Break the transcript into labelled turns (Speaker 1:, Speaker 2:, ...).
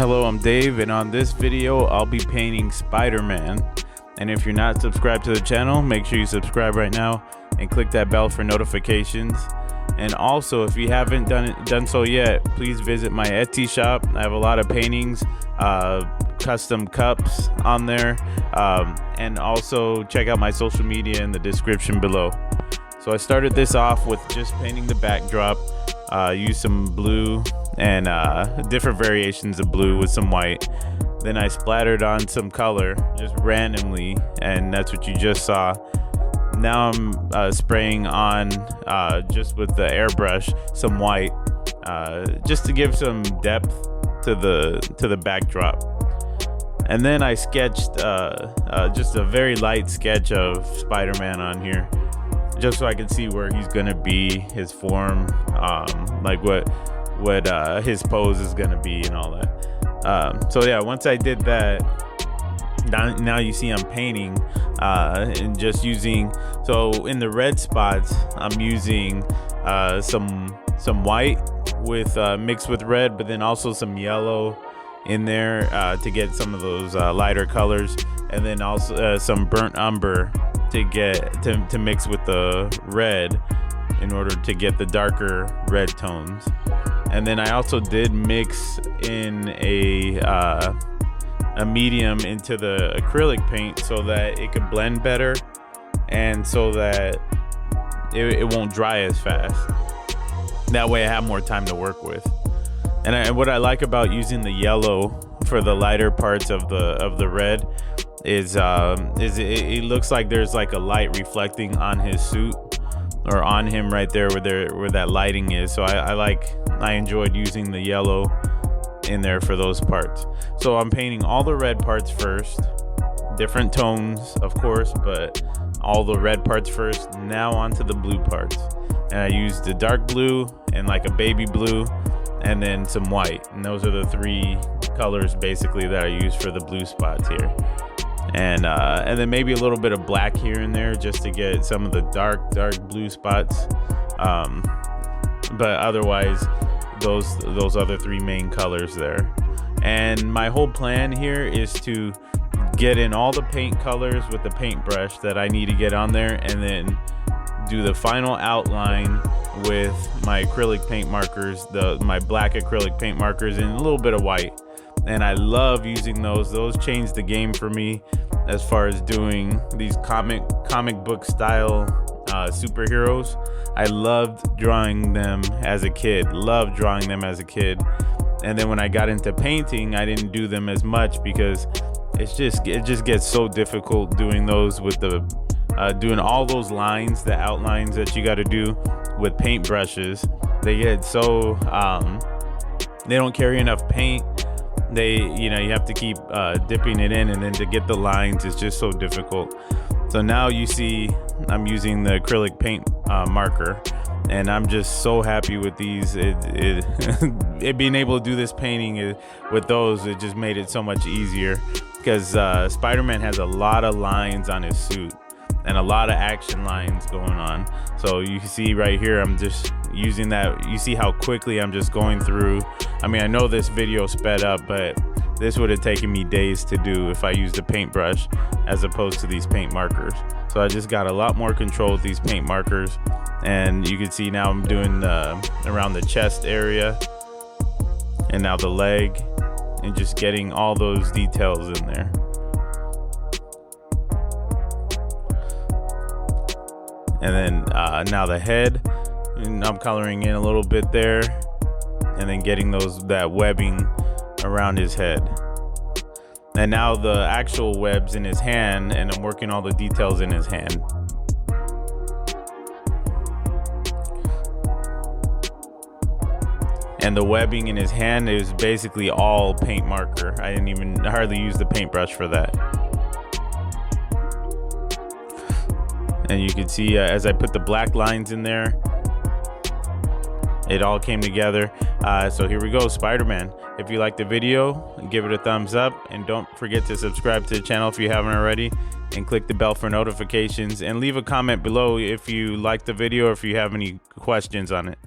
Speaker 1: Hello, I'm Dave, and on this video I'll be painting Spider-Man. And if you're not subscribed to the channel, make sure you subscribe right now and click that bell for notifications. And also, if you haven't done so yet, please visit my Etsy shop. I have a lot of paintings, custom cups on there, and also check out my social media in the description below. So I started this off with just painting the backdrop. Used some blue and different variations of blue with some white. Then I splattered on some color just randomly, and that's what you just saw. Now I'm spraying on just with the airbrush some white, just to give some depth to the backdrop. And then I sketched just a very light sketch of Spider-Man on here, just so I can see where he's gonna be, his form, like what his pose is gonna be and all that. So yeah, once I did that, now you see I'm painting and just using, so in the red spots I'm using some white with mixed with red, but then also some yellow in there to get some of those lighter colors, and then also some burnt umber to get to mix with the red in order to get the darker red tones. And then I also did mix in a medium into the acrylic paint so that it could blend better, and so that it won't dry as fast. That way I have more time to work with. And what I like about using the yellow for the lighter parts of the red is it looks like there's like a light reflecting on his suit, or on him right there where that lighting is. So I enjoyed using the yellow in there for those parts. So I'm painting all the red parts first, different tones of course, but all the red parts first. Now onto the blue parts, and I used the dark blue and like a baby blue, and then some white, and those are the three colors basically that I use for the blue spots here. And then maybe a little bit of black here and there just to get some of the dark blue spots, but otherwise those other three main colors there. And my whole plan here is to get in all the paint colors with the paintbrush that I need to get on there, and then do the final outline with my acrylic paint markers, my black acrylic paint markers, and a little bit of white. And I love using those changed the game for me as far as doing these comic book style superheroes. I loved drawing them as a kid, and then when I got into painting, I didn't do them as much because it just gets so difficult doing those with the doing all those lines, the outlines that you got to do with paint brushes. They get so they don't carry enough paint. You have to keep dipping it in, and then to get the lines is just so difficult. So now you see I'm using the acrylic paint marker, and I'm just so happy with these. It being able to do this painting with those, it just made it so much easier, because Spider-Man has a lot of lines on his suit and a lot of action lines going on. So you can see right here, I'm just using that. You see how quickly I'm just going through. I mean, I know this video sped up, but this would have taken me days to do if I used a paintbrush as opposed to these paint markers. So I just got a lot more control with these paint markers. And you can see now I'm doing around the chest area, and now the leg, and just getting all those details in there. And then now the head, and I'm coloring in a little bit there, and then getting that webbing around his head. And now the actual webs in his hand, and I'm working all the details in his hand. And the webbing in his hand is basically all paint marker. I didn't even hardly use the paintbrush for that. And you can see as I put the black lines in there, it all came together. So here we go, Spider-Man. If you liked the video, give it a thumbs up, and don't forget to subscribe to the channel if you haven't already, and click the bell for notifications, and leave a comment below if you liked the video or if you have any questions on it.